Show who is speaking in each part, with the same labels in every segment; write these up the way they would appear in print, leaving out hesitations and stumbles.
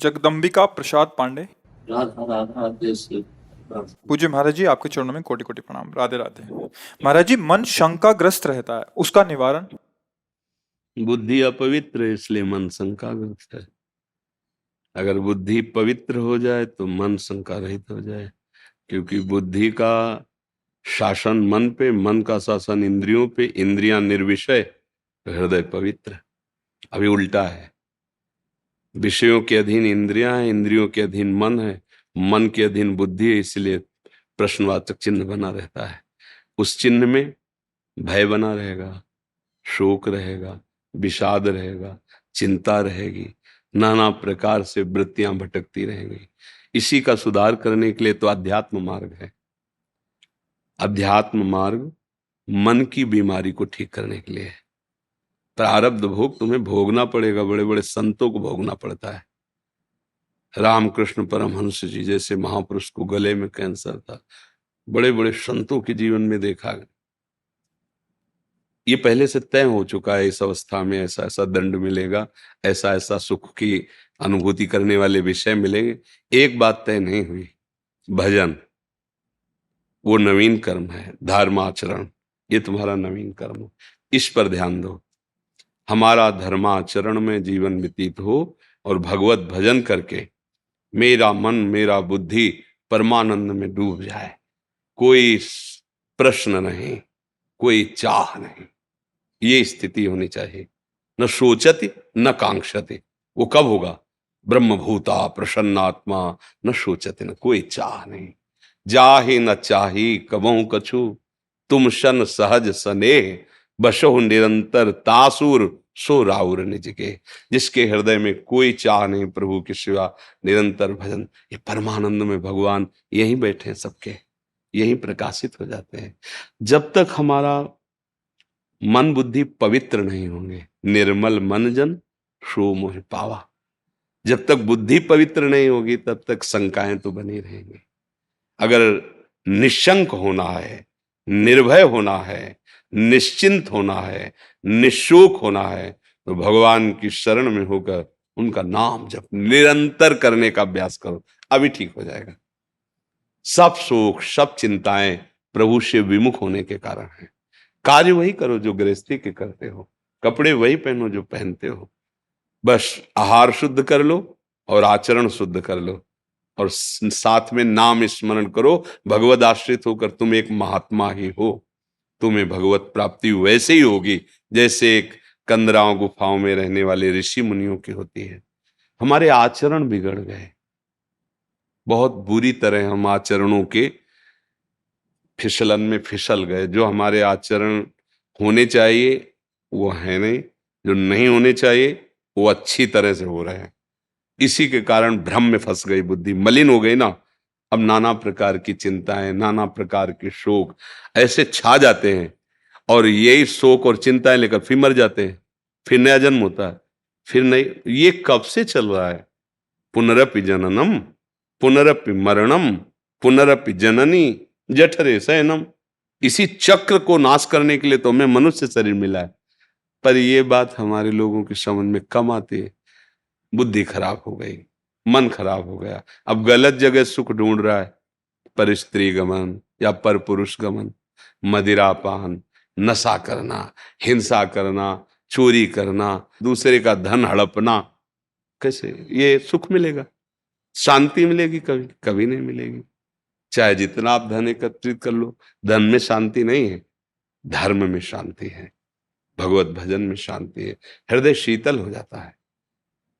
Speaker 1: जगदम्बिका प्रसाद पांडे।
Speaker 2: राधा राधा जैसे
Speaker 1: पूज्य महाराज जी, आपके चरणों में कोटि कोटि प्रणाम। राधे राधे। महाराज जी, मन शंकाग्रस्त रहता है, उसका निवारण?
Speaker 2: बुद्धि अपवित्र है, इसलिए मन शंकाग्रस्त है। अगर बुद्धि पवित्र हो जाए तो मन शंका रहित हो जाए, क्योंकि बुद्धि का शासन मन पे, मन का शासन इंद्रियों पे, इंद्रियां निर्विषय, तो हृदय पवित्र। अभी उल्टा है, विषयों के अधीन इंद्रियां हैं, इंद्रियों के अधीन मन है, मन के अधीन बुद्धि है, इसलिए प्रश्नवाचक चिन्ह बना रहता है। उस चिन्ह में भय बना रहेगा, शोक रहेगा, विषाद रहेगा, चिंता रहेगी, नाना प्रकार से वृत्तियां भटकती रहेंगी। इसी का सुधार करने के लिए तो अध्यात्म मार्ग है। अध्यात्म मार्ग मन की बीमारी को ठीक करने के लिए है। प्रारब्ध भोग तुम्हें भोगना पड़ेगा, बड़े बड़े संतों को भोगना पड़ता है। रामकृष्ण परमहंस जी जैसे महापुरुष को गले में कैंसर था, बड़े बड़े संतों के जीवन में देखा गया। ये पहले से तय हो चुका है, इस अवस्था में ऐसा ऐसा दंड मिलेगा, ऐसा ऐसा सुख की अनुभूति करने वाले विषय मिलेंगे। एक बात तय नहीं हुई, भजन वो नवीन कर्म है, धर्माचरण ये तुम्हारा नवीन कर्म है, इस पर ध्यान दो। हमारा धर्माचरण में जीवन व्यतीत हो और भगवत भजन करके मेरा मन मेरा बुद्धि परमानंद में डूब जाए। कोई प्रश्न नहीं, कोई चाह नहीं, ये स्थिति होनी चाहिए। न सोचति न कांक्षति। वो कब होगा? ब्रह्मभूता प्रसन्नात्मा न सोचति, न कोई चाह नहीं। जाहि न चाही कबहु कछु, तुम शन सहज स्नेह, बसहु निरंतर तासुर सो राउर निज के। जिसके हृदय में कोई चाह नहीं प्रभु के सिवा, निरंतर भजन, ये परमानंद में भगवान यहीं बैठे हैं, सबके यहीं प्रकाशित हो जाते हैं। जब तक हमारा मन बुद्धि पवित्र नहीं होंगे, निर्मल मन जन सो मोह पावा। जब तक बुद्धि पवित्र नहीं होगी तब तक शंकाएं तो बनी रहेंगी। अगर निशंक होना है, निर्भय होना है, निश्चिंत होना है, निशोक होना है, तो भगवान की शरण में होकर उनका नाम जप निरंतर करने का अभ्यास करो, अभी ठीक हो जाएगा। सब शोक सब चिंताएं प्रभु से विमुख होने के कारण है। कार्य वही करो जो गृहस्थी के करते हो, कपड़े वही पहनो जो पहनते हो, बस आहार शुद्ध कर लो और आचरण शुद्ध कर लो, और साथ में नाम स्मरण करो। भगवत आश्रित होकर तुम एक महात्मा ही हो, तुम्हें भगवत प्राप्ति वैसे ही होगी जैसे एक कंदराओं गुफाओं में रहने वाले ऋषि मुनियों की होती है। हमारे आचरण बिगड़ गए, बहुत बुरी तरह हम आचरणों के फिसलन में फिसल गए। जो हमारे आचरण होने चाहिए वो है नहीं, जो नहीं होने चाहिए वो अच्छी तरह से हो रहे हैं। इसी के कारण भ्रम में फंस गई बुद्धि, मलिन हो गई ना। अब नाना प्रकार की चिंताएं, नाना प्रकार के शोक ऐसे छा जाते हैं, और यही शोक और चिंताएं लेकर फिर मर जाते हैं, फिर नया जन्म होता है, फिर नहीं। ये कब से चल रहा है? पुनरपि जननम पुनरपि मरणम पुनरपि जननी जठरे शयनम। इसी चक्र को नाश करने के लिए तो हमें मनुष्य शरीर मिला है। पर ये बात हमारे लोगों की समझ में कम आती है। बुद्धि खराब हो गई, मन खराब हो गया, अब गलत जगह सुख ढूंढ रहा है, पर स्त्री गमन या पर पुरुष गमन, मदिरापान, नशा करना, हिंसा करना, चोरी करना, दूसरे का धन हड़पना। कैसे ये सुख मिलेगा? शांति मिलेगी? कभी कभी नहीं मिलेगी। चाहे जितना आप धन एकत्रित कर लो, धन में शांति नहीं है, धर्म में शांति है, भगवत भजन में शांति है। हृदय शीतल हो जाता है।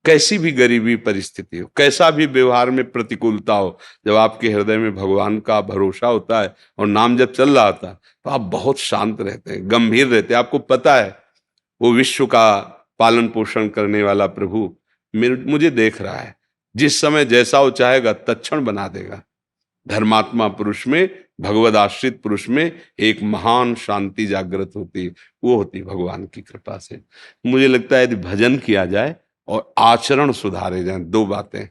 Speaker 2: कैसी भी गरीबी परिस्थिति हो, कैसा भी व्यवहार में प्रतिकूलता हो, जब आपके हृदय में भगवान का भरोसा होता है और नाम जब चल रहा होता है, तो आप बहुत शांत रहते हैं, गंभीर रहते हैं। आपको पता है वो विश्व का पालन पोषण करने वाला प्रभु मुझे देख रहा है, जिस समय जैसा वो चाहेगा तत्क्षण बना देगा। धर्मात्मा पुरुष में, भगवद आश्रित पुरुष में एक महान शांति जागृत होती, वो होती भगवान की कृपा से। मुझे लगता है यदि भजन किया जाए और आचरण सुधारे जाएं, दो बातें,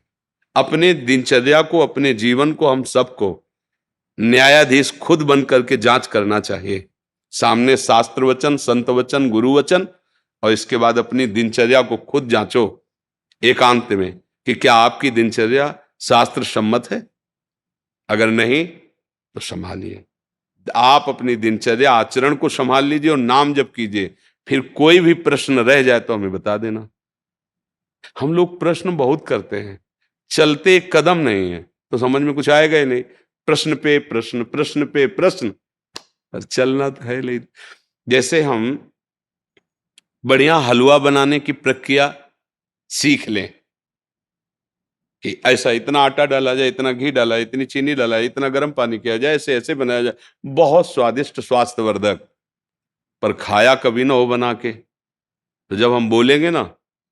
Speaker 2: अपने दिनचर्या को, अपने जीवन को, हम सबको न्यायाधीश खुद बन करके जांच करना चाहिए। सामने शास्त्र वचन, संत वचन, गुरु वचन, और इसके बाद अपनी दिनचर्या को खुद जांचो एकांत में। कि क्या आपकी दिनचर्या शास्त्र सम्मत है? अगर नहीं तो संभालिए। आप अपनी दिनचर्या आचरण को संभाल लीजिए और नाम जप कीजिए। फिर कोई भी प्रश्न रह जाए तो हमें बता देना। हम लोग प्रश्न बहुत करते हैं, चलते एक कदम नहीं है तो समझ में कुछ आएगा ही नहीं। प्रश्न पे प्रश्न, प्रश्न पे प्रश्न, और चलना तो है नहीं। जैसे हम बढ़िया हलवा बनाने की प्रक्रिया सीख लें कि ऐसा इतना आटा डाला जाए, इतना घी डाला जाए, इतनी चीनी डाला जाए, इतना गर्म पानी किया जाए, ऐसे ऐसे बनाया जाए, बहुत स्वादिष्ट स्वास्थ्यवर्धक, पर खाया कभी ना हो बना के, तो जब हम बोलेंगे ना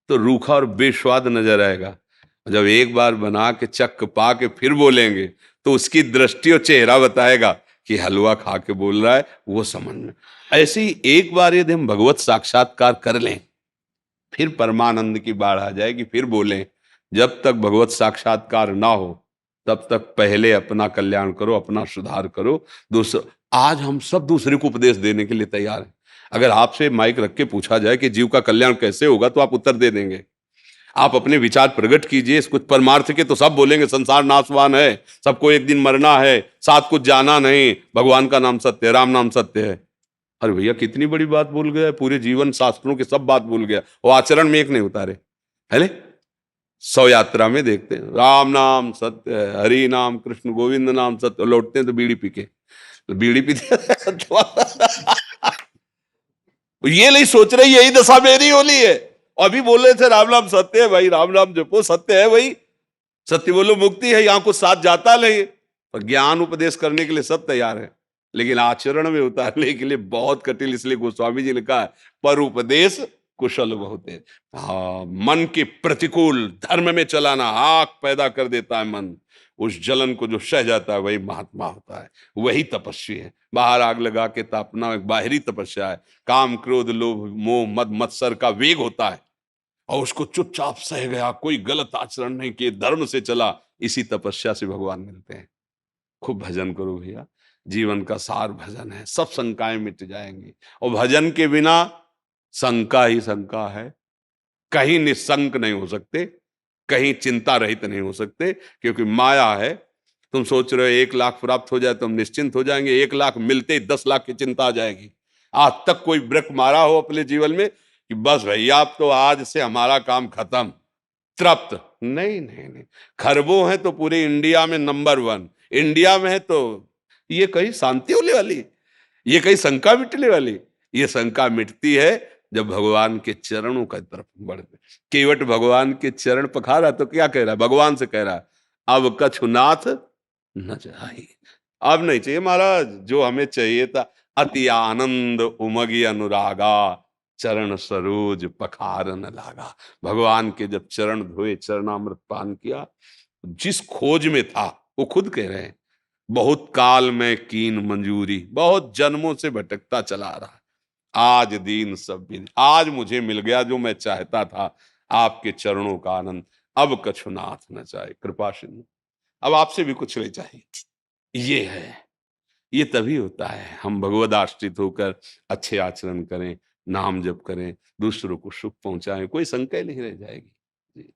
Speaker 2: तो रूखा और बेस्वाद नजर आएगा। जब एक बार बना के चख पा के फिर बोलेंगे तो उसकी दृष्टि और चेहरा बताएगा कि हलवा खा के बोल रहा है, वो समझ में। ऐसे ही एक बार यदि हम भगवत साक्षात्कार कर लें, फिर परमानंद की बाढ़ आ जाएगी, फिर बोलें। जब तक भगवत साक्षात्कार ना हो तब तक पहले अपना कल्याण करो, अपना सुधार करो। दूसरा, आज हम सब दूसरे को उपदेश देने के लिए तैयार हैं। अगर आपसे माइक रख के पूछा जाए कि जीव का कल्याण कैसे होगा तो आप उत्तर दे देंगे। आप अपने विचार प्रकट कीजिए कुछ परमार्थ के, तो सब बोलेंगे संसार नाशवान है, सबको एक दिन मरना है, साथ कुछ जाना नहीं, भगवान का नाम सत्य है, राम नाम सत्य है। अरे भैया कितनी बड़ी बात भूल गया, पूरे जीवन शास्त्रों की सब बात भूल गया, वो आचरण में एक नहीं उतारे। है ले, 100 यात्रा में देखते हैं राम नाम सत्य है, हरि नाम कृष्ण गोविंद नाम सत्य, लौटते हैं तो बीड़ी पी के, तो बीड़ी पीते ये नहीं सोच रहे यही दशा मेरी होली है। अभी बोल रहे थे राम नाम सत्य है, भाई राम नाम जपो, सत्य है भाई, सत्य बोलो मुक्ति है, यहां कुछ साथ जाता नहीं। और ज्ञान उपदेश करने के लिए सब तैयार है, लेकिन आचरण में उतारने के लिए बहुत कठिन। इसलिए गोस्वामी जी ने कहा पर उपदेश कुशल बहुत है। हाँ, मन के प्रतिकूल धर्म में चलाना आग पैदा कर देता है मन, उस जलन को जो सह जाता है वही महात्मा होता है, वही तपस्वी है। बाहर आग लगा के तापना एक बाहरी तपस्या है। काम क्रोध लोभ मोह मद मत्सर का वेग होता है और उसको चुपचाप सह गया, कोई गलत आचरण नहीं किए, धर्म से चला, इसी तपस्या से भगवान मिलते हैं। खूब भजन करो भैया, जीवन का सार भजन है, सब शंकाएं मिट जाएंगी। और भजन के बिना शंका ही शंका है, कहीं निशंक नहीं हो सकते, कहीं चिंता रहित नहीं हो सकते, क्योंकि माया है। तुम सोच रहे हो 1 लाख प्राप्त हो जाए तो हम निश्चिंत हो जाएंगे, 1 लाख मिलते ही 10 लाख की चिंता आ जाएगी। आज तक कोई ब्रेक मारा हो अपने जीवन में कि बस भैया अब तो आज से हमारा काम खत्म, तृप्त? नहीं नहीं नहीं। खरबों है तो पूरे इंडिया में नंबर 1, इंडिया में है तो ये कहीं शांति होने वाली, ये कहीं शंका मिटने वाली? ये शंका मिटती है जब भगवान के चरणों का तरफ बढ़ते। केवट भगवान के चरण पखारा तो क्या कह रहा है, भगवान से कह रहा है अब कछुनाथ न चाहिए, अब नहीं चाहिए महाराज, जो हमें चाहिए था अति आनंद उमगी अनुरागा, चरण सरोज पखारन लागा। भगवान के जब चरण धोए, चरणामृत पान किया, जिस खोज में था, वो खुद कह रहे हैं बहुत काल में कीन मंजूरी, बहुत जन्मों से भटकता चला रहा, आज दीन सब बिन, आज मुझे मिल गया जो मैं चाहता था, आपके चरणों का आनंद, अब कछुनाथ न चाहे, कृपा सिंधु, अब आपसे भी कुछ नहीं चाहिए। ये है, ये तभी होता है हम भगवद आश्रित होकर अच्छे आचरण करें, नाम जप करें, दूसरों को सुख पहुंचाएं, कोई संकट नहीं रह जाएगी।